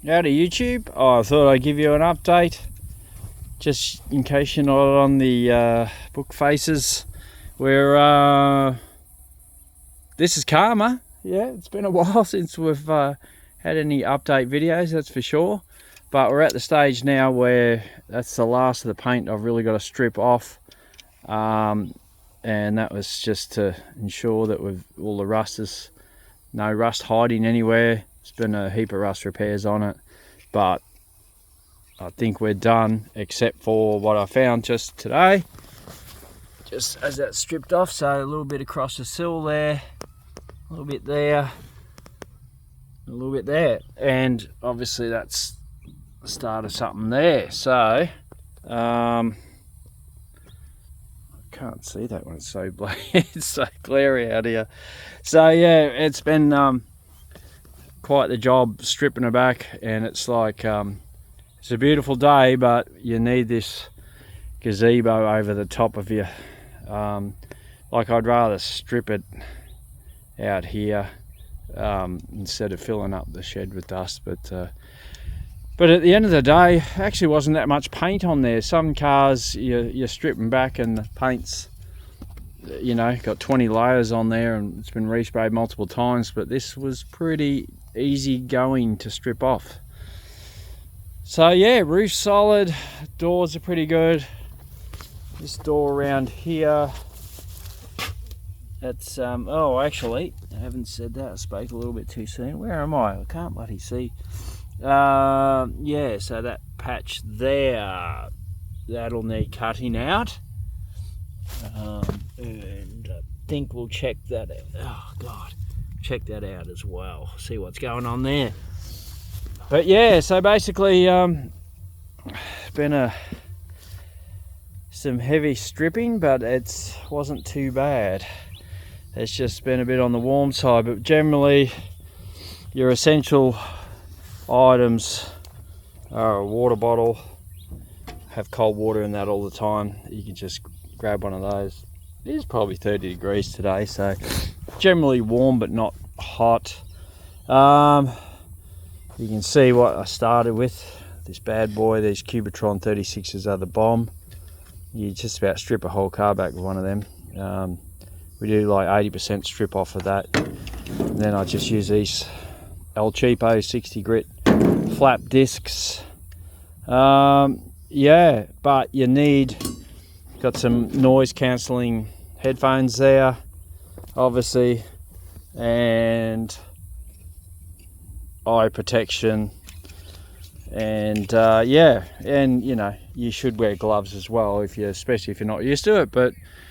Howdy YouTube. I thought I'd give you an update just in case you're not on the book faces. This is calmer. Yeah, it's been a while since we've had any update videos, that's for sure, but we're at the stage now where that's the last of the paint I've really got to strip off, and that was just to ensure that with all the rust is no rust hiding anywhere. There's been a heap of rust repairs on it, but I think we're done, except for what I found just today, just as that's stripped off. So a little bit across the sill there, a little bit there, a little bit there, and obviously that's the start of something there. So I can't see that one, it's so it's so glary out here. So yeah, it's been quite the job stripping her back, and it's like it's a beautiful day, but you need this gazebo over the top of you. Like, I'd rather strip it out here instead of filling up the shed with dust, but at the end of the day, actually wasn't that much paint on there. Some cars you're stripping back and the paint's, you know, got 20 layers on there and it's been resprayed multiple times, but this was pretty easy going to strip off. So yeah, roof's solid, doors are pretty good. This door around here, that's oh, actually I haven't said that, I spoke a little bit too soon. Where am I can't bloody see. Yeah, so that patch there, that'll need cutting out, and I think we'll check that out. Oh god, check that out as well, see what's going on there. But yeah, so basically been some heavy stripping, but it wasn't too bad. It's just been a bit on the warm side, but generally your essential items are a water bottle, have cold water in that all the time. You can just grab one of those. It is probably 30 degrees today, so generally warm but not hot. You can see what I started with, this bad boy. These Cubitron 36s are the bomb. You just about strip a whole car back with one of them. We do like 80% strip off of that, and then I just use these El Cheapo 60 grit flap discs. Yeah, but you need, got some noise cancelling headphones there, obviously, and eye protection, and yeah, and you know, you should wear gloves as well, if you, especially if you're not used to it. But